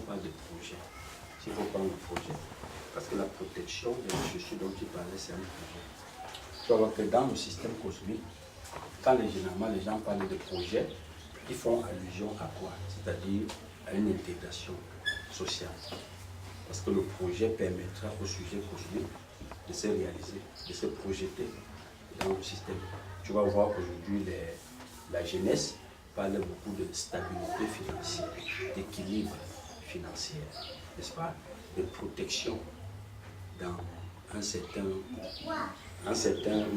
parle de projet, s'il faut prendre le projet, parce que la protection des ressources dont tu parlais, c'est un projet. Tu vas voir que dans le système cosmique, quand généralement les gens parlent de projet, ils font allusion à quoi? C'est-à-dire à une intégration sociale. Parce que le projet permettra au sujet cosmique de se réaliser, de se projeter dans le système. Tu vas voir aujourd'hui la jeunesse parle beaucoup de stabilité financière, d'équilibre financier, n'est-ce pas? De protection dans un certain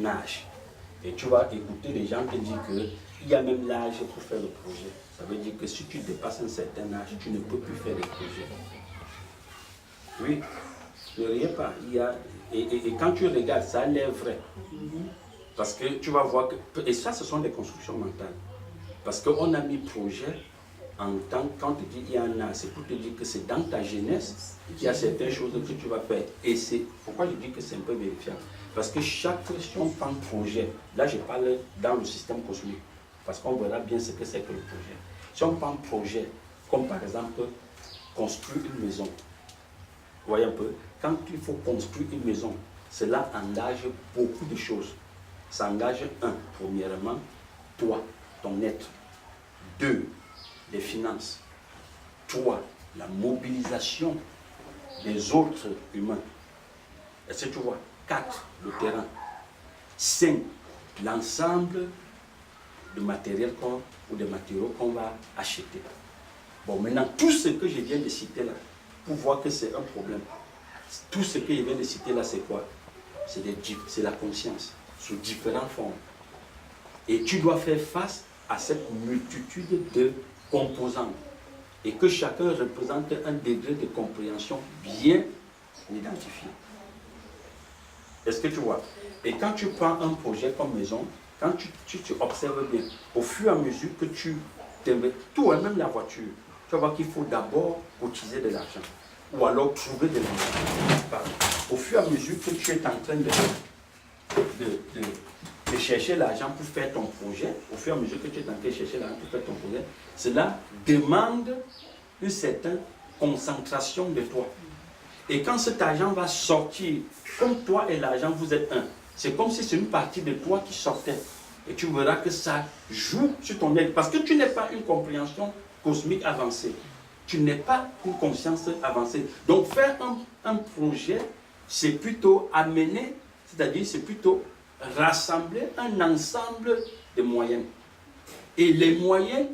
âge. Et tu vas écouter les gens te dire qu'il y a même l'âge pour faire le projet. Ça veut dire que si tu dépasses un certain âge, tu ne peux plus faire des projets. Oui, ne riez pas. Et quand tu regardes, ça a l'air vrai. Parce que tu vas voir que... Et ça, ce sont des constructions mentales. Parce qu'on a mis projet en tant quand on te dit il y a un âge, c'est pour te dire que c'est dans ta jeunesse qu'il y a certaines choses que tu vas faire. Et c'est pourquoi je dis que c'est un peu vérifiable. Parce que chaque question prend projet. Là, je parle dans le système cosmique. Parce qu'on verra bien ce que c'est que le projet. Si on prend projet, comme par exemple construire une maison. Vous voyez un peu, quand il faut construire une maison, cela engage beaucoup de choses. Ça engage, premièrement, toi, ton être. 2, les finances. 3, la mobilisation des autres humains. Est-ce que tu vois? 4, le terrain. 5, l'ensemble de matériel ou de matériaux qu'on va acheter. Bon, maintenant, tout ce que je viens de citer là, pour voir que c'est un problème, tout ce que je viens de citer là, c'est quoi? C'est la conscience, sous différentes formes. Et tu dois faire face à cette multitude de composantes. Et que chacun représente un degré de compréhension bien identifié. Est-ce que tu vois? Et quand tu prends un projet comme maison, quand tu observes bien, au fur et à mesure que tu t'aimes, toi, même la voiture, tu vas voir qu'il faut d'abord cotiser de l'argent. Ou alors trouver de l'argent. Au fur et à mesure que tu es en train de chercher l'argent pour faire ton projet, au fur et à mesure que tu es en train de chercher l'argent pour faire ton projet, cela demande une certaine concentration de toi. Et quand cet argent va sortir, comme toi et l'argent, vous êtes un, c'est comme si c'est une partie de toi qui sortait. Et tu verras que ça joue sur ton être. Parce que tu n'es pas une compréhension cosmique avancée. Tu n'es pas une conscience avancée. Donc faire un projet, c'est plutôt amener, c'est-à-dire c'est plutôt rassembler un ensemble de moyens. Et les moyens,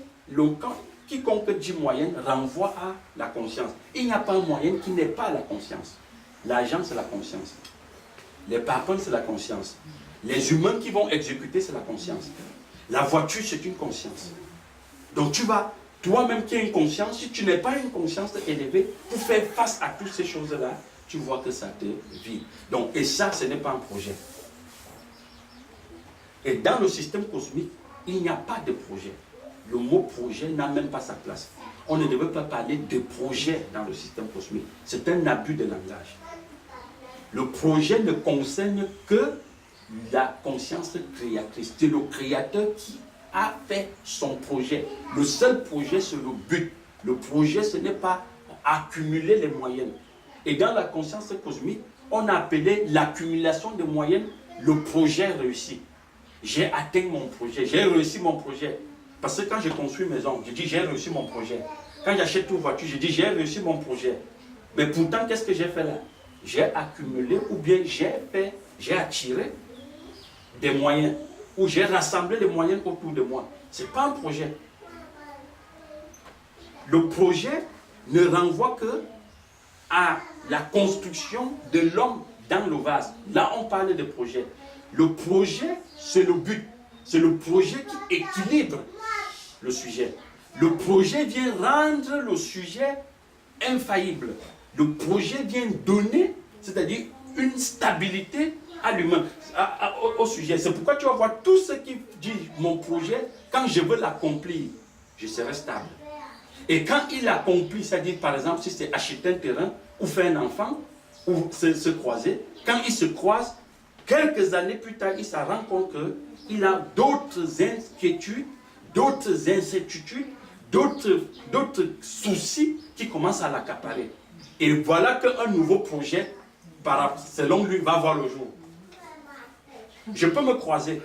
quiconque dit moyen renvoie à la conscience. Il n'y a pas un moyen qui n'est pas la conscience. L'argent, c'est la conscience. Les parpaings, c'est la conscience. Les humains qui vont exécuter, c'est la conscience. La voiture, c'est une conscience. Donc tu vas, toi-même qui as une conscience, si tu n'es pas une conscience élevée, pour faire face à toutes ces choses-là, tu vois que ça te vide. Donc, et ça, ce n'est pas un projet. Et dans le système cosmique, il n'y a pas de projet. Le mot projet n'a même pas sa place. On ne devait pas parler de projet dans le système cosmique. C'est un abus de langage. Le projet ne concerne que la conscience créatrice. C'est le créateur qui a fait son projet. Le seul projet, c'est le but. Le projet, ce n'est pas accumuler les moyens. Et dans la conscience cosmique, on a appelé l'accumulation de moyens le projet réussi. J'ai atteint mon projet, j'ai réussi mon projet. Parce que quand je construis une maison, je dis j'ai réussi mon projet. Quand j'achète une voiture, je dis j'ai réussi mon projet. Mais pourtant, qu'est-ce que j'ai fait là? J'ai accumulé ou bien j'ai attiré des moyens. Ou j'ai rassemblé les moyens autour de moi. Ce n'est pas un projet. Le projet ne renvoie que à la construction de l'homme dans le vase. Là, on parle de projet. Le projet, c'est le but. C'est le projet qui équilibre le sujet. Le projet vient rendre le sujet infaillible. Le projet vient donner, c'est-à-dire une stabilité à l'humain, au sujet. C'est pourquoi tu vas voir tout ce qui dit mon projet, quand je veux l'accomplir, je serai stable. Et quand il accomplit, c'est-à-dire par exemple si c'est acheter un terrain, ou faire un enfant, ou se croiser, quand il se croise, quelques années plus tard, il se rend compte qu'il a d'autres inquiétudes, d'autres incertitudes, d'autres soucis qui commencent à l'accaparer. Et voilà qu'un nouveau projet, selon lui, va voir le jour. Je peux me croiser.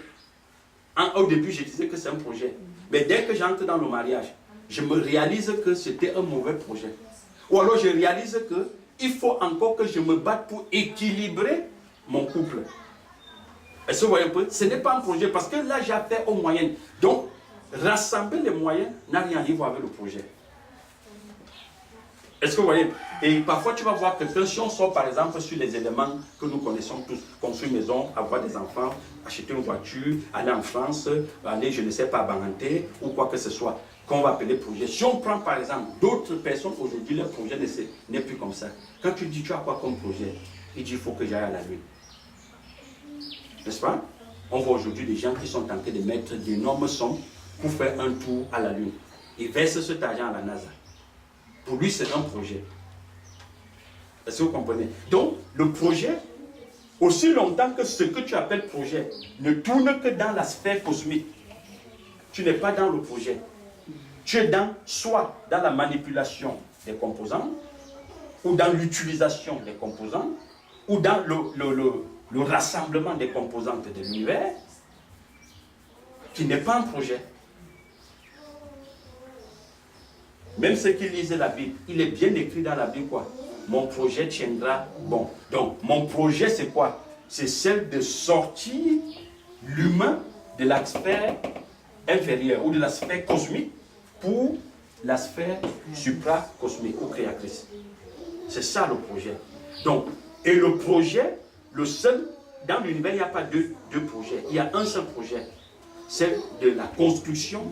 Au début, je disais que c'est un projet. Mais dès que j'entre dans le mariage, je me réalise que c'était un mauvais projet. Ou alors je réalise qu'il faut encore que je me batte pour équilibrer mon couple. Est-ce que vous voyez un peu? Ce n'est pas un projet parce que là, j'ai affaire aux moyens. Donc, rassembler les moyens n'a rien à voir avec le projet. Est-ce que vous voyez? Et parfois, tu vas voir que si on sort par exemple sur les éléments que nous connaissons tous, construire une maison, avoir des enfants, acheter une voiture, aller en France, aller, je ne sais pas, à Banganté, ou quoi que ce soit, qu'on va appeler projet. Si on prend par exemple d'autres personnes aujourd'hui, leur projet n'est plus comme ça. Quand tu dis, tu as quoi comme projet? Il dit, il faut que j'aille à la Lune. N'est-ce pas? On voit aujourd'hui des gens qui sont tentés de mettre d'énormes sommes pour faire un tour à la Lune. Ils versent cet argent à la NASA. Pour lui, c'est un projet. Est-ce que vous comprenez? Donc, le projet, aussi longtemps que ce que tu appelles projet ne tourne que dans la sphère cosmique, tu n'es pas dans le projet. Tu es soit dans la manipulation des composants, ou dans l'utilisation des composants, ou dans le rassemblement des composantes de l'univers, qui n'est pas un projet. Même ceux qui lisent la Bible, il est bien écrit dans la Bible quoi? Mon projet tiendra bon. Donc, mon projet c'est quoi? C'est celle de sortir l'humain de la sphère inférieure ou de la sphère cosmique pour la sphère supracosmique ou créatrice. C'est ça le projet. Donc, et le projet, le seul, dans l'univers, il n'y a pas deux projets. Il y a un seul projet. C'est de la construction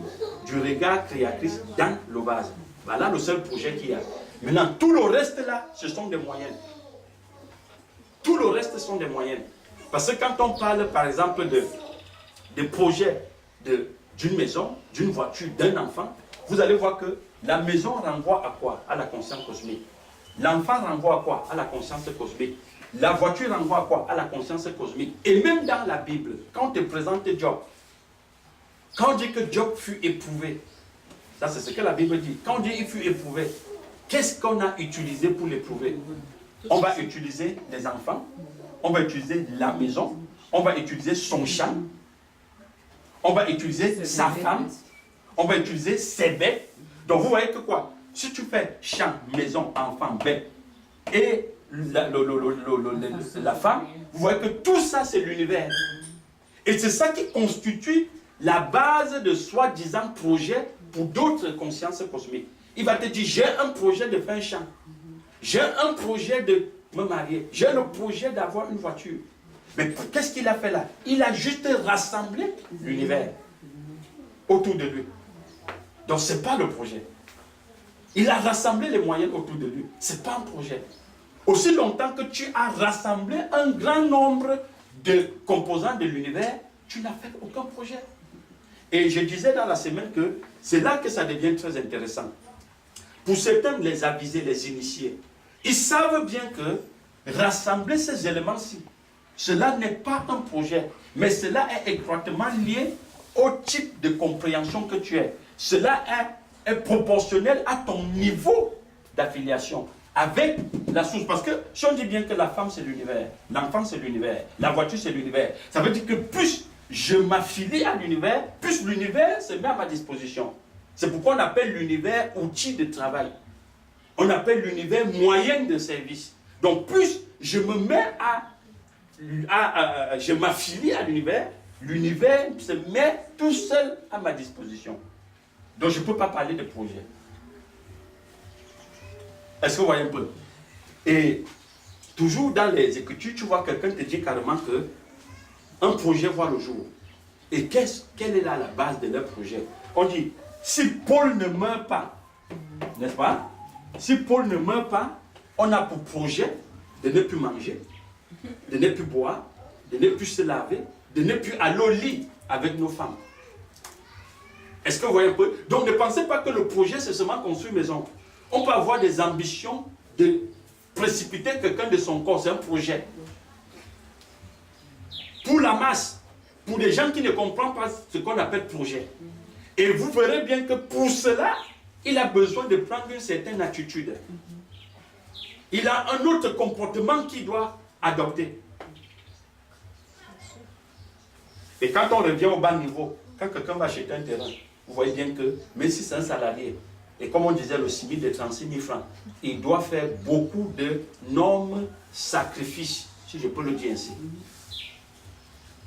du regard créatrice dans le vase. Voilà le seul projet qu'il y a. Maintenant, tout le reste là, ce sont des moyens. Tout le reste sont des moyens. Parce que quand on parle, par exemple, de projets d'une maison, d'une voiture, d'un enfant, vous allez voir que la maison renvoie à quoi? À la conscience cosmique. L'enfant renvoie à quoi? À la conscience cosmique. La voiture renvoie à quoi? À la conscience cosmique. Et même dans la Bible, quand on te présente Job, quand on dit que Job fut éprouvé, ça c'est ce que la Bible dit. Quand on dit qu'il fut éprouvé, qu'est-ce qu'on a utilisé pour l'éprouver? On va utiliser les enfants, on va utiliser la maison, on va utiliser son champ, on va utiliser sa femme, on va utiliser ses bêtes. Donc vous voyez que quoi? Si tu fais champ, maison, enfant, bête et la femme, vous voyez que tout ça c'est l'univers. Et c'est ça qui constitue la base de soi-disant projet pour d'autres consciences cosmiques. Il va te dire, j'ai un projet de faire un champ. J'ai un projet de me marier. J'ai le projet d'avoir une voiture. Mais qu'est-ce qu'il a fait là? Il a juste rassemblé l'univers autour de lui. Donc ce n'est pas le projet. Il a rassemblé les moyens autour de lui. Ce n'est pas un projet. Aussi longtemps que tu as rassemblé un grand nombre de composants de l'univers, tu n'as fait aucun projet. Et je disais dans la semaine que c'est là que ça devient très intéressant. Pour certains, les avisés, les initiés, ils savent bien que rassembler ces éléments-ci, cela n'est pas un projet, mais cela est étroitement lié au type de compréhension que tu es. Cela est proportionnel à ton niveau d'affiliation avec la source. Parce que si on dit bien que la femme c'est l'univers, l'enfant c'est l'univers, la voiture c'est l'univers, ça veut dire que plus je m'affilie à l'univers, plus l'univers se met à ma disposition. C'est pourquoi on appelle l'univers outil de travail. On appelle l'univers moyen de service. Donc plus je me mets je m'affilie à l'univers, l'univers se met tout seul à ma disposition. Donc je ne peux pas parler de projet. Est-ce que vous voyez un peu? Et toujours dans les Écritures, tu vois quelqu'un te dit carrément que un projet voit le jour. Et quelle est là la base de leur projet? On dit, si Paul ne meurt pas, n'est-ce pas? Si Paul ne meurt pas, on a pour projet de ne plus manger, de ne plus boire, de ne plus se laver, de ne plus aller au lit avec nos femmes. Est-ce que vous voyez un peu? Donc ne pensez pas que le projet c'est seulement construire une maison. On peut avoir des ambitions de précipiter quelqu'un de son corps, c'est un projet. Pour la masse, pour des gens qui ne comprennent pas ce qu'on appelle projet. Et vous verrez bien que pour cela, il a besoin de prendre une certaine attitude. Il a un autre comportement qu'il doit adopter. Et quand on revient au bas niveau, quand quelqu'un va acheter un terrain, vous voyez bien que, même si c'est un salarié, et comme on disait, le civil de 36 000 francs, il doit faire beaucoup d'énormes sacrifices, si je peux le dire ainsi.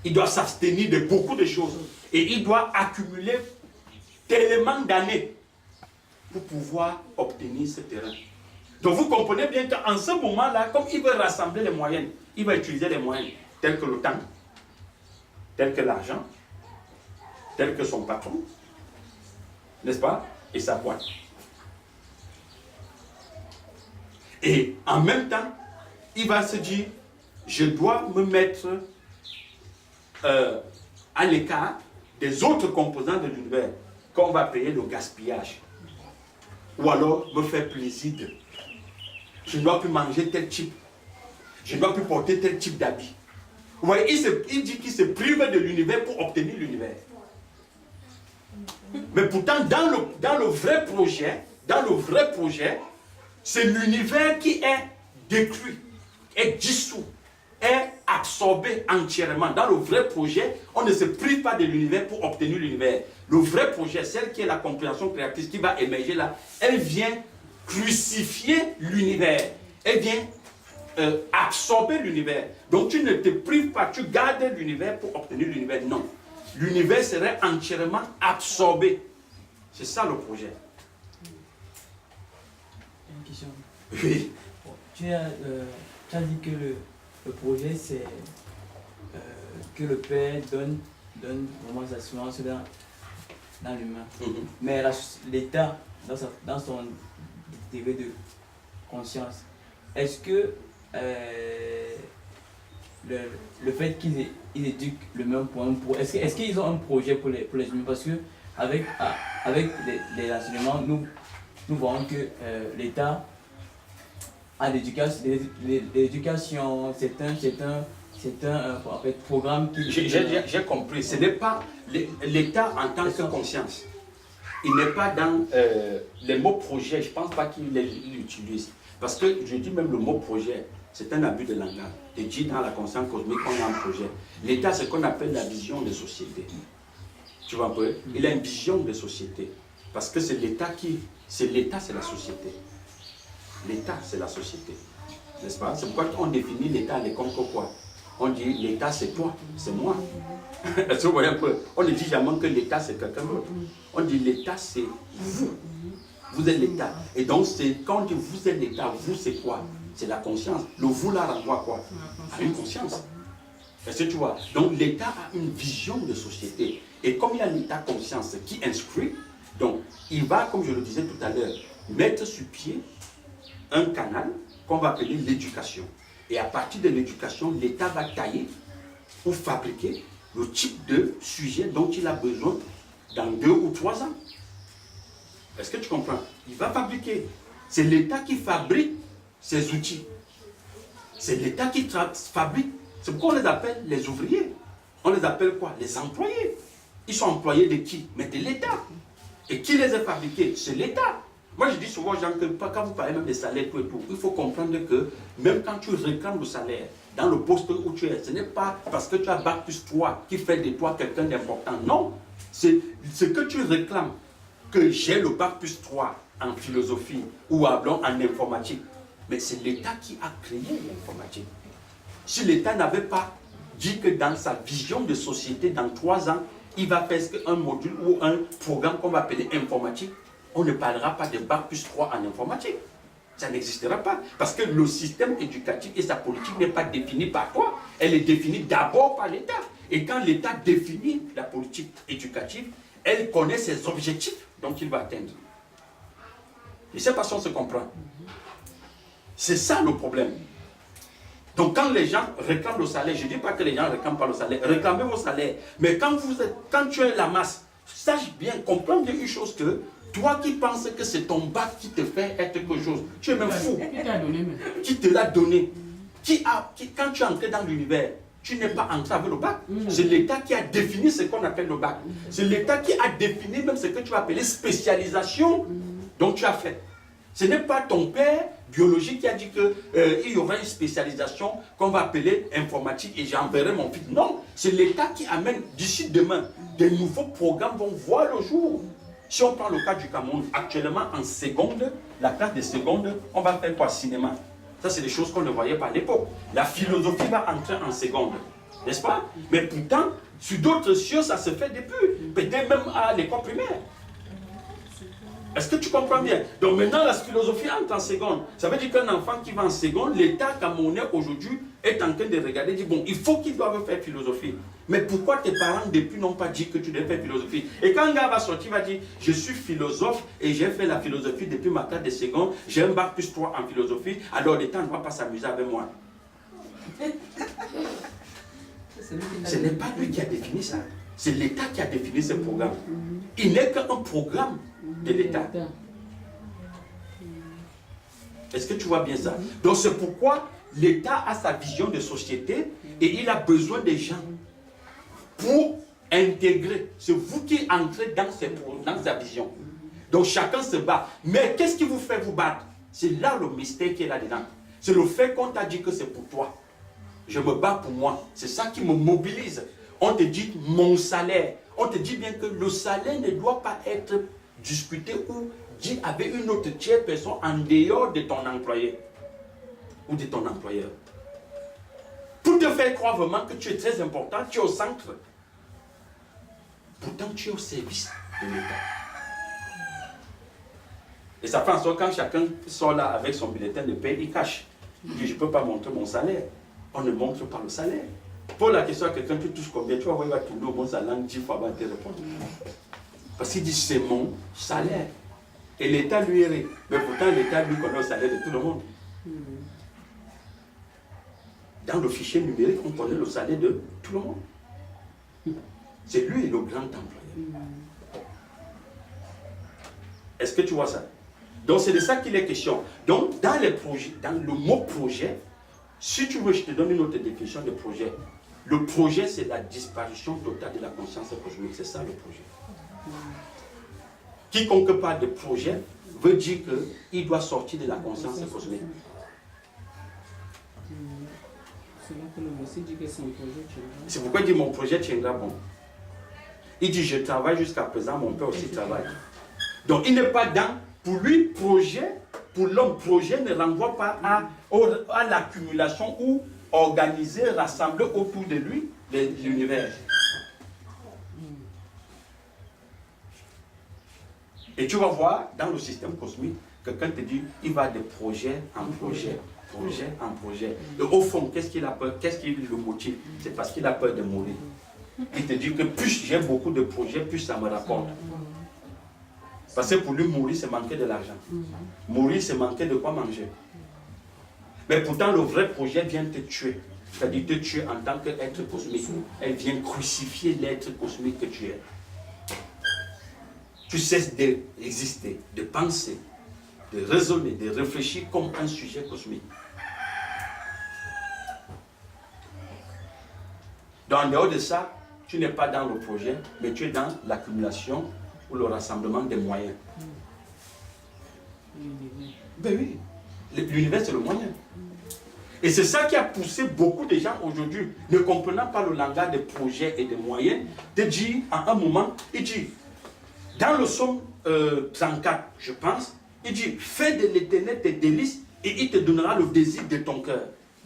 Il doit s'abstenir de beaucoup de choses. Et il doit accumuler tellement d'années pour pouvoir obtenir ce terrain. Donc vous comprenez bien qu'en ce moment-là, comme il veut rassembler les moyens, il va utiliser les moyens tels que le temps, tels que l'argent, tels que son patron, n'est-ce pas? Et sa boîte. Et en même temps, il va se dire, je dois me mettre à l'écart des autres composants de l'univers, qu'on va payer le gaspillage. Ou alors me faire plaisir. Je ne dois plus manger tel type. Je ne dois plus porter tel type d'habit. Vous voyez, il dit qu'il se prive de l'univers pour obtenir l'univers. Mais pourtant, dans le vrai projet, c'est l'univers qui est détruit, est dissous, est absorbé entièrement. Dans le vrai projet, on ne se prive pas de l'univers pour obtenir l'univers. Le vrai projet, celle qui est la compréhension créatrice qui va émerger là, elle vient crucifier l'univers. Elle vient absorber l'univers. Donc tu ne te prives pas, tu gardes l'univers pour obtenir l'univers. Non. L'univers serait entièrement absorbé. C'est ça le projet. Une question. Oui. Bon, tu as dit que le projet, c'est que le Père donne vraiment sa semence dans l'humain. Mais l'État, dans son degré de conscience, est-ce que le fait qu'ils éduquent le même point, est-ce qu'ils ont un projet pour les humains? Parce que avec les enseignements, nous voyons que l'État a l'éducation, c'est un en fait, programme qui... J'ai compris, ce n'est pas l'État en tant que conscience. Il n'est pas dans les mots projet, je ne pense pas qu'il l'utilise. Parce que je dis même le mot projet, c'est un abus de langage. Et dit dans la conscience cosmique qu'on a un projet. L'État, c'est ce qu'on appelle la vision de société. Tu vois un peu? Il a une vision de société. Parce que c'est l'État c'est l'État, c'est la société. L'État, c'est la société. N'est-ce pas? C'est pourquoi on définit l'État à l'école comme quoi? On dit l'État, c'est toi, c'est moi. Est-ce que vous voyez un peu? On ne dit jamais que l'État, c'est quelqu'un d'autre. On dit l'État, c'est vous. Vous êtes l'État. Et donc, quand on dit vous êtes l'État, vous, c'est quoi? C'est la conscience. Le vous là renvoie à quoi? À une conscience. Est-ce que tu vois? Donc, l'État a une vision de société. Et comme il y a l'État conscience qui instruit, donc, il va, comme je le disais tout à l'heure, mettre sur pied un canal qu'on va appeler l'éducation. Et à partir de l'éducation, l'État va tailler ou fabriquer le type de sujet dont il a besoin dans 2 ou 3 ans. Est-ce que tu comprends? Il va fabriquer. C'est l'État qui fabrique ces outils. C'est l'État qui fabrique. C'est pourquoi on les appelle les ouvriers. On les appelle quoi? Les employés. Ils sont employés de qui? Mais de l'État. Et qui les a fabriqués? C'est l'État. Moi, je dis souvent aux gens que quand vous parlez même des salaires, tout et tout, il faut comprendre que même quand tu réclames le salaire, dans le poste où tu es, ce n'est pas parce que tu as Bac plus 3 qui fait de toi quelqu'un d'important. Non. C'est ce que tu réclames, que j'ai le Bac plus 3 en philosophie ou en informatique. Mais c'est l'État qui a créé l'informatique. Si l'État n'avait pas dit que dans sa vision de société, dans 3 ans, il va faire un module ou un programme qu'on va appeler informatique, on ne parlera pas de Bac plus 3 en informatique. Ça n'existera pas. Parce que le système éducatif et sa politique n'est pas définie par toi. Elle est définie d'abord par l'État. Et quand l'État définit la politique éducative, elle connaît ses objectifs dont il va atteindre. De cette façon, on se comprend. C'est ça le problème. Donc quand les gens réclament le salaire, je ne dis pas que les gens ne réclament pas le salaire, réclamez vos salaires. Mais quand tu es la masse, sache bien, comprends bien une chose que toi qui penses que c'est ton bac qui te fait être quelque chose, tu es même fou. Qui te l'a donné. Quand tu es entré dans l'univers, tu n'es pas entré avec le bac. C'est l'État qui a défini ce qu'on appelle le bac. C'est l'État qui a défini même ce que tu vas appeler spécialisation Donc tu as fait. Ce n'est pas ton père biologique qui a dit qu'il y aura une spécialisation qu'on va appeler informatique et j'enverrai mon fils. Non, c'est l'État qui amène d'ici demain. Des nouveaux programmes vont voir le jour. Si on prend le cas du Cameroun, actuellement en seconde, la classe de seconde, on va faire quoi? Cinéma. Ça, c'est des choses qu'on ne voyait pas à l'époque. La philosophie va entrer en seconde, n'est-ce pas? Mais pourtant, sur d'autres sciences, ça se fait depuis, peut-être même à l'école primaire. Est-ce que tu comprends bien? Donc maintenant, la philosophie entre en seconde. Ça veut dire qu'un enfant qui va en seconde, l'État camerounais aujourd'hui est en train de regarder, dit bon, il faut qu'il doive faire philosophie. Mais pourquoi tes parents depuis n'ont pas dit que tu devais faire philosophie? Et quand un gars va sortir, il va dire, je suis philosophe et j'ai fait la philosophie depuis ma classe de seconde, j'ai un bac plus 3 en philosophie, alors l'État ne va pas s'amuser avec moi. Ce n'est pas lui qui a défini ça. C'est l'État qui a défini ce programme. Il n'est qu'un programme de l'État. Est-ce que tu vois bien ça? Donc c'est pourquoi l'État a sa vision de société et il a besoin des gens pour intégrer. C'est vous qui entrez dans sa vision. Donc chacun se bat. Mais qu'est-ce qui vous fait vous battre? C'est là le mystère qui est là-dedans. C'est le fait qu'on t'a dit que c'est pour toi. Je me bats pour moi. C'est ça qui me mobilise. On te dit mon salaire. On te dit bien que le salaire ne doit pas être discuté ou dit avec une autre tierce personne en dehors de ton employé ou de ton employeur. Pour te faire croire vraiment que tu es très important, tu es au centre. Pourtant, tu es au service de l'État. Et ça fait en sorte que quand chacun sort là avec son bulletin de paie, il cache. Il dit, je ne peux pas montrer mon salaire. On ne montre pas le salaire. Pose la question à quelqu'un, tu touches combien? Tu vas voir, il va tourner au bon salaire 10 fois avant de te répondre. Parce qu'il dit, c'est mon salaire. Et l'État lui est. Mais pourtant, l'État lui connaît le salaire de tout le monde. Dans le fichier numérique, on connaît le salaire de tout le monde. C'est lui le grand employeur. Est-ce que tu vois ça? Donc c'est de ça qu'il est question. Donc dans les projets, dans le mot projet, si tu veux, je te donne une autre définition de projet. Le projet, c'est la disparition totale de la conscience cosmique. C'est ça le projet. Quiconque parle de projet veut dire qu'il doit sortir de la conscience cosmique. C'est pourquoi il dit mon projet tiendra bon. Il dit je travaille jusqu'à présent, mon père aussi travaille. Donc il n'est pas dans, pour lui, projet, pour l'homme, projet ne renvoie pas à l'accumulation ou organiser, rassembler autour de lui l'univers. Et tu vas voir, dans le système cosmique, quelqu'un te dit, il va de projet en projet, projet en projet. Et au fond, qu'est-ce qu'il a peur? Qu'est-ce qui le motive? C'est parce qu'il a peur de mourir. Il te dit que plus j'ai beaucoup de projets, plus ça me rapporte. Parce que pour lui, mourir, c'est manquer de l'argent. Mourir, c'est manquer de quoi manger. Mais pourtant, le vrai projet vient te tuer. C'est-à-dire te tuer en tant qu'être cosmique. Elle vient crucifier l'être cosmique que tu es. Tu cesses d'exister, de penser, de raisonner, de réfléchir comme un sujet cosmique. Donc, en dehors de ça, tu n'es pas dans le projet, mais tu es dans l'accumulation ou le rassemblement des moyens. Ben oui, l'univers c'est le moyen. Et c'est ça qui a poussé beaucoup de gens aujourd'hui, ne comprenant pas le langage des projets et des moyens, de dire à un moment, il dit, dans le psaume 34, je pense, il dit, fais de l'Éternel tes délices et il te donnera le désir de ton cœur.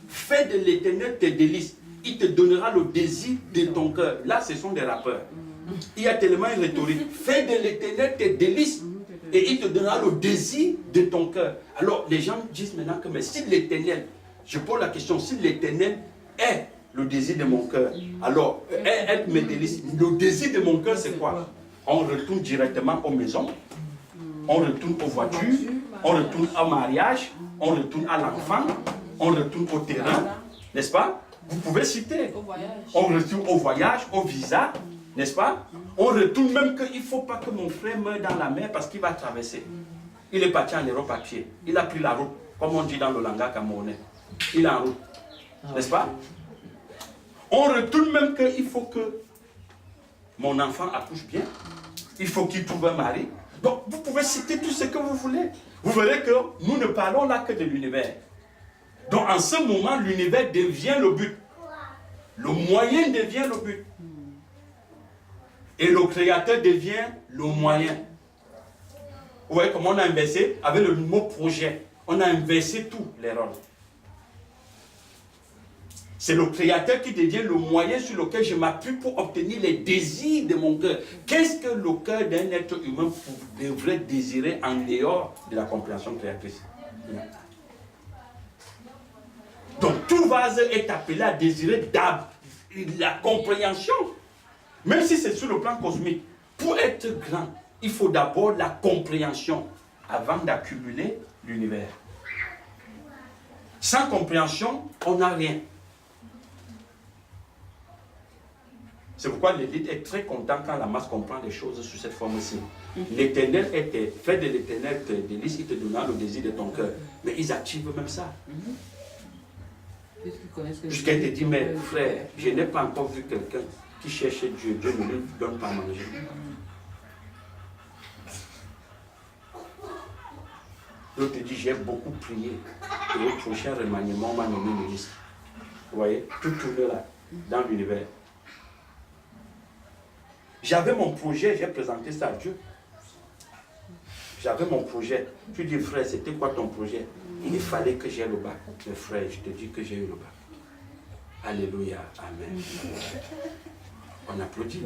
Fais de l'Éternel tes délices, il te donnera le désir de ton cœur. Là, ce sont des rappeurs. Il y a tellement une rhétorique. Fais de l'Éternel tes délices et il te donnera le désir de ton cœur. Alors, les gens disent maintenant que, mais si l'Éternel, je pose la question, si l'Éternel est le désir de mon cœur, alors, est mes délices. Le désir de mon cœur, c'est quoi? On retourne directement aux maisons, on retourne aux voitures, on retourne au mariage, on retourne à l'enfant, on retourne au terrain, n'est-ce pas? Vous pouvez citer. On retourne au voyage, au visa, n'est-ce pas? On retourne même qu'il ne faut pas que mon frère meure dans la mer parce qu'il va traverser. Il est parti en Europe à pied. Il a pris la route, comme on dit dans le langage camerounais. Il est en route, n'est-ce pas? On retourne même qu'il faut que mon enfant accouche bien. Il faut qu'il trouve un mari. Donc, vous pouvez citer tout ce que vous voulez. Vous verrez que nous ne parlons là que de l'univers. Donc, en ce moment, l'univers devient le but. Le moyen devient le but. Et le créateur devient le moyen. Vous voyez comment on a inversé? Avec le mot projet, on a inversé tous les rôles. C'est le créateur qui devient le moyen sur lequel je m'appuie pour obtenir les désirs de mon cœur. Qu'est-ce que le cœur d'un être humain devrait désirer en dehors de la compréhension créatrice? Donc tout vase est appelé à désirer la compréhension. Même si c'est sur le plan cosmique. Pour être grand, il faut d'abord la compréhension avant d'accumuler l'univers. Sans compréhension, on n'a rien. C'est pourquoi l'élite est très content quand la masse comprend les choses sous cette forme-ci. L'éternel était, fait de l'éternel tes délices, il te donnera le désir de ton cœur. Mais ils activent même ça. Jusqu'à te dire, mais frère, je n'ai pas encore vu quelqu'un qui cherche Dieu. Dieu ne lui donne pas à manger. L'autre te dit, j'ai beaucoup prié. Et au prochain remaniement, on m'a nommé ministre. Vous voyez, tout tourne là, dans l'univers. J'avais mon projet, j'ai présenté ça à Dieu. J'avais mon projet. Tu dis, frère, c'était quoi ton projet? Il fallait que j'aie le bac. Mais frère, je te dis que j'ai eu le bac. Alléluia, amen. On applaudit.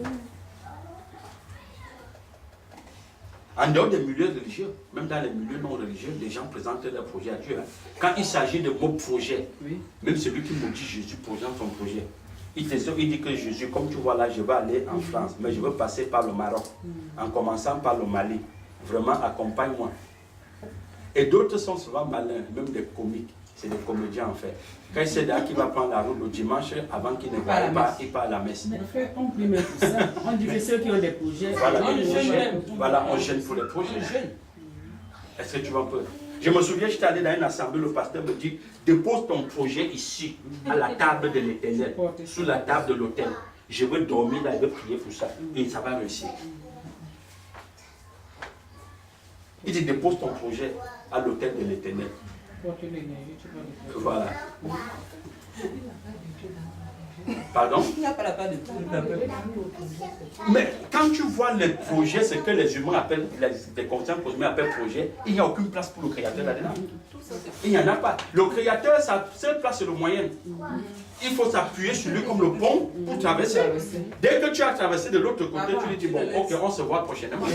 En dehors des milieux religieux, même dans les milieux non religieux, les gens présentent leur projet à Dieu. Quand il s'agit de vos projets, même celui qui maudit Jésus présente son projet. Il dit que Jésus, comme tu vois là, je vais aller en France, mais je veux passer par le Maroc, en commençant par le Mali. Vraiment, accompagne-moi. Et d'autres sont souvent malins, même des comiques. C'est des comédiens en fait. Quand il sait qui va prendre la route le dimanche, avant qu'il ne va pas, il part à la messe. Mais frère, on prie même pour ça. On dit que ceux qui ont des projets, on gêne pour les projets. Est-ce que tu vois un peu? Je me souviens, j'étais allé dans une assemblée, le pasteur me dit, dépose ton projet ici, à la table de l'Éternel, sous la table de l'autel. Je veux dormir là, je veux prier pour ça. Et ça va réussir. Il dit, dépose ton projet à l'autel de l'Éternel. Voilà. Pardon? Il n'y a pas la part de tout. Mais quand tu vois les projets, ce que les humains appellent, les consciences cosmiques appellent projet, il n'y a aucune place pour le créateur là-dedans. Il n'y en a pas. Le créateur, sa seule place, c'est le moyen. Il faut s'appuyer sur lui comme le pont pour traverser. Dès que tu as traversé de l'autre côté, tu lui dis, bon, ok, on se voit prochainement.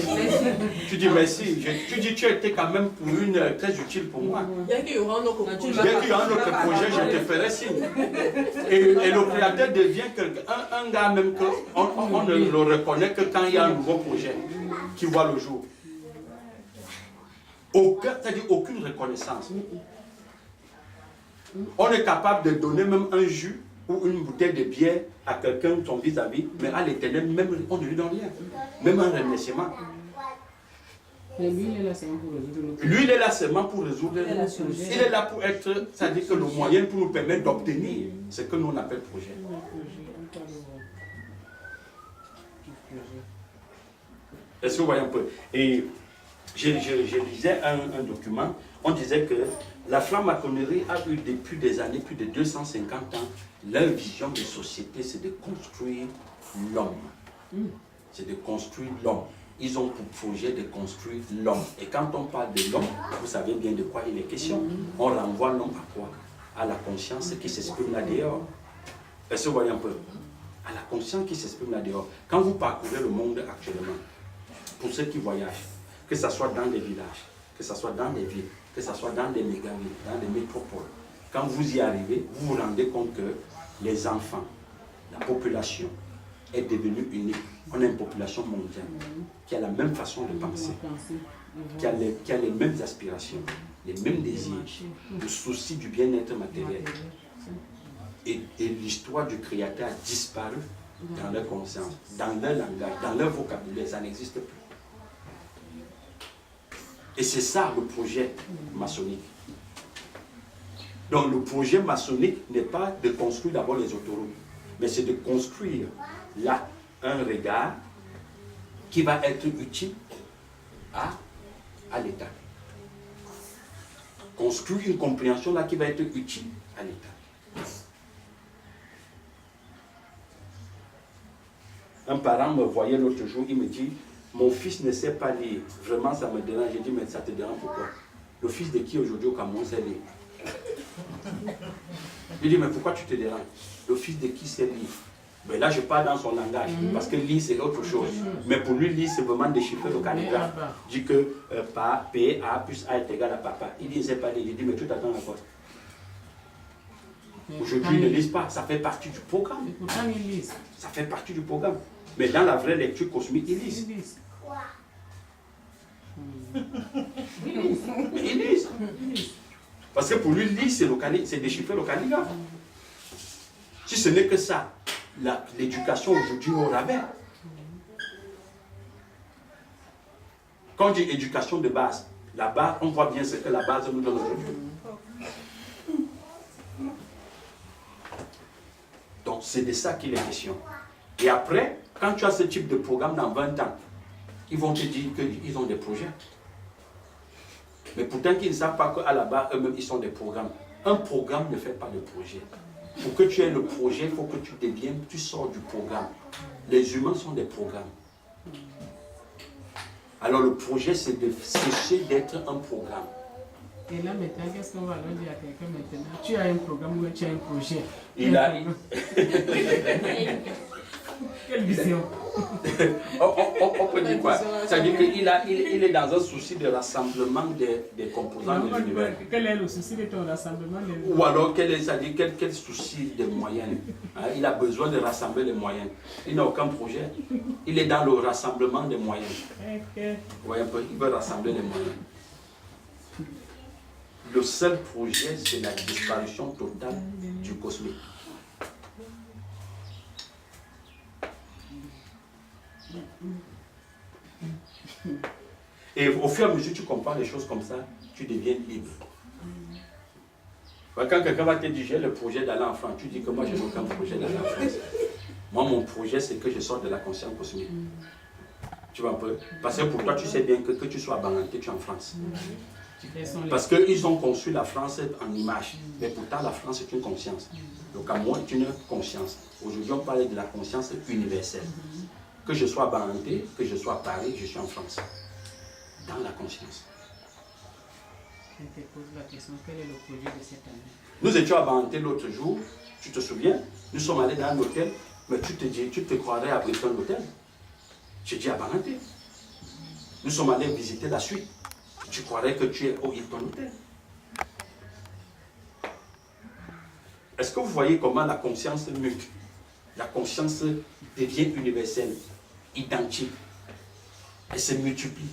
Tu dis merci. Tu dis, tu as été quand même pour très utile pour moi. Dès qu'il y aura un autre projet, je te ferai signe. Et le créateur devient un gars même qu'on ne le reconnaît que quand il y a un nouveau projet qui voit le jour. C'est-à-dire aucune reconnaissance. On est capable de donner même un jus ou une bouteille de bière à quelqu'un, son vis-à-vis, mais à l'Éternel, même on ne lui donne rien. Même un remerciement. Mais lui, il est là seulement pour résoudre le Lui, il est là seulement pour résoudre le problème. Il est là pour être, c'est-à-dire que le moyen pour nous permettre d'obtenir ce que nous on appelle projet. Est-ce que vous voyez un peu? Et je lisais un document, on disait que la franc-maçonnerie a eu depuis des années, plus de 250 ans, leur vision de société, c'est de construire l'homme. C'est de construire l'homme. Ils ont pour projet de construire l'homme. Et quand on parle de l'homme, vous savez bien de quoi il est question. On renvoie l'homme à quoi? À la conscience qui s'exprime là dehors. Est-ce que vous voyez un peu? À la conscience qui s'exprime là dehors. Quand vous parcourez le monde actuellement, pour ceux qui voyagent, que ce soit dans des villages, que ce soit dans des villes, que ce soit dans des mégavilles, dans des métropoles, quand vous y arrivez, vous vous rendez compte que les enfants, la population est devenue unique. On a une population mondiale qui a la même façon de penser, qui a les mêmes aspirations, les mêmes désirs, le souci du bien-être matériel. Et l'histoire du Créateur a disparu dans leur conscience, dans leur langage, dans leur vocabulaire, ça n'existe plus. Et c'est ça le projet maçonnique. Donc le projet maçonnique n'est pas de construire d'abord les autoroutes, mais c'est de construire là un regard qui va être utile à l'État. Construire une compréhension là qui va être utile à l'État. Un parent me voyait l'autre jour, il me dit, mon fils ne sait pas lire. Vraiment, ça me dérange. J'ai dit, mais ça te dérange pourquoi? Le fils de qui aujourd'hui au Cameroun sait lire? Il dit, mais pourquoi tu te déranges? Le fils de qui sait lire? Mais là, je parle dans son langage, parce que lire, c'est autre chose. Mais pour lui, lire, c'est vraiment déchiffrer le calligraphe. Je dis que P, A plus A est égal à papa. Il dit, il ne sait pas lire. Je dis, mais tu t'attends à quoi? Aujourd'hui, ils ne lisent pas. Ça fait partie du programme. Et pourtant, ils lisent. Ça fait partie du programme. Mais dans la vraie lecture cosmique, ils lisent. Mais ils lisent. Parce que pour lui, lire, c'est déchiffrer le calligraphe. Si ce n'est que ça, l'éducation aujourd'hui au rabais. Quand on dit éducation de base, la base, on voit bien ce que la base nous donne aujourd'hui. Donc c'est de ça qu'il est question. Et après, quand tu as ce type de programme dans 20 ans, ils vont te dire qu'ils ont des projets. Mais pourtant qu'ils ne savent pas qu'à la base, eux-mêmes, ils sont des programmes. Un programme ne fait pas de projet. Pour que tu aies le projet, il faut que tu deviennes, tu sors du programme. Les humains sont des programmes. Alors le projet, c'est de cesser d'être un programme. Et là maintenant, qu'est-ce qu'on va leur dire à quelqu'un maintenant? Tu as un programme ou tu as un projet? Il a... Quelle vision? on peut dire quoi? C'est-à-dire qu'il est dans un souci de rassemblement des composants de l'univers. Quel est le souci de ton rassemblement? Ou alors, quel souci des moyens? Il a besoin de rassembler les moyens. Il n'a aucun projet. Il est dans le rassemblement des moyens. Ouais, il veut rassembler les moyens. Le seul projet, c'est la disparition totale du cosmique. Et au fur et à mesure que tu comprends les choses comme ça, tu deviens libre. Quand quelqu'un va te dire j'ai le projet d'aller en France, tu dis que moi je n'ai aucun projet d'aller en France. Moi mon projet c'est que je sorte de la conscience cosmique. Tu vois un peu? Parce que pour toi tu sais bien que tu sois à Banganté, tu es en France. Parce qu'ils ont conçu la France en image. Mais pourtant la France est une conscience. Le Cameroun est une conscience. Aujourd'hui on parle de la conscience universelle. Que je sois à Banganté, que je sois à Paris, je suis en France. Dans la conscience. Je te pose la question, quel est le projet de cette année? Nous étions à Banganté l'autre jour, tu te souviens? Nous sommes allés dans un hôtel, mais tu te croirais à Hilton Hôtel. J'ai dit à Banganté. Nous sommes allés visiter la suite. Tu croirais que tu es au Hilton Hôtel. Est-ce que vous voyez comment la conscience mute? La conscience devient universelle, identique. Elle se multiplie.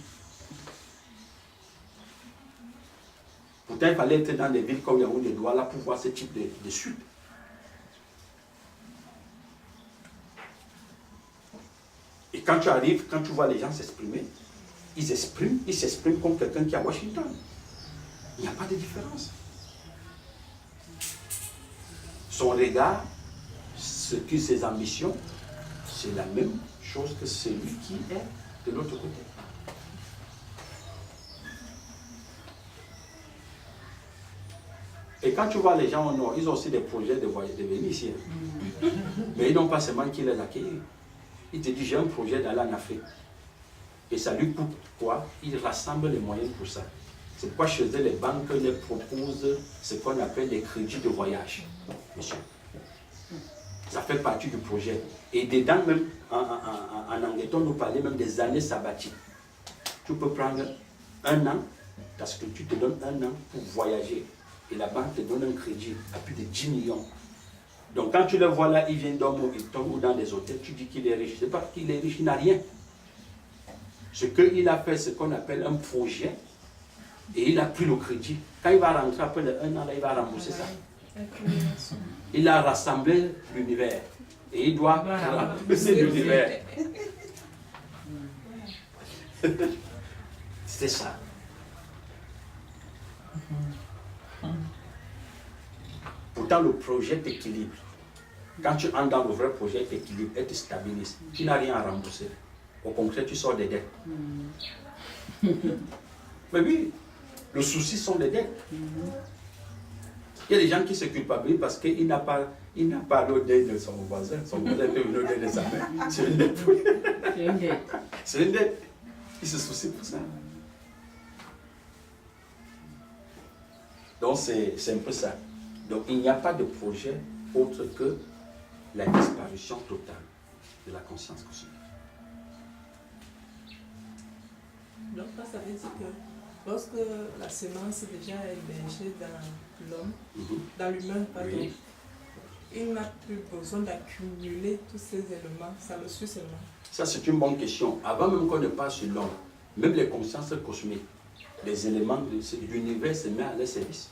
Pourtant, il fallait être dans des villes comme Yaoundé, Douala pour voir ce type de suite. Et quand tu arrives, quand tu vois les gens s'exprimer, ils s'expriment comme quelqu'un qui est à Washington. Il n'y a pas de différence. Son regard, ses ambitions, c'est la même chose que celui qui est de l'autre côté. Et quand tu vois les gens au nord, ils ont aussi des projets de venir ici. Mais ils n'ont pas seulement qui les accueillir. Il te dit, j'ai un projet d'aller en Afrique. Et ça lui coûte quoi? Il rassemble les moyens pour ça. C'est pourquoi chez eux, les banques les proposent ce qu'on appelle des crédits de voyage. Monsieur. Ça fait partie du projet. Et dedans même, en anglais, on nous parlait même des années sabbatiques. Tu peux prendre 1 an, parce que tu te donnes 1 an pour voyager. Et la banque te donne un crédit à plus de 10 millions. Donc quand tu le vois là, il vient dormir ou dans des hôtels, tu dis qu'il est riche. Ce n'est pas qu'il est riche, il n'a rien. Ce qu'il a fait, ce qu'on appelle un projet, et il a pris le crédit. Quand il va rentrer après les 1 an, là, il va rembourser ça. Il a rassemblé l'univers. Et il doit ramasser l'univers. C'est ça. Pourtant, le projet t'équilibre. Quand tu entres dans le vrai projet, il t'équilibre et te stabilise. Tu n'as rien à rembourser. Au contraire, tu sors des dettes. Mais oui, le souci sont les dettes. Il y a des gens qui se culpabilisent parce qu'il n'a pas l'odeur de son voisin. Son voisin fait une odeur de sa mère. C'est une dette. C'est une dette. C'est une dette. Il se soucie pour ça. Donc c'est un peu ça. Donc il n'y a pas de projet autre que la disparition totale de la conscience cosmique. Donc là, ça veut dire que lorsque la semence déjà est hébergée dans l'homme, dans l'humain, pardon, Oui. il n'a plus besoin d'accumuler tous ces éléments, ça le suit seulement. Ça, c'est une bonne question. Avant même qu'on ne passe sur l'homme, même les consciences cosmiques, les éléments de l'univers se mettent à leur service.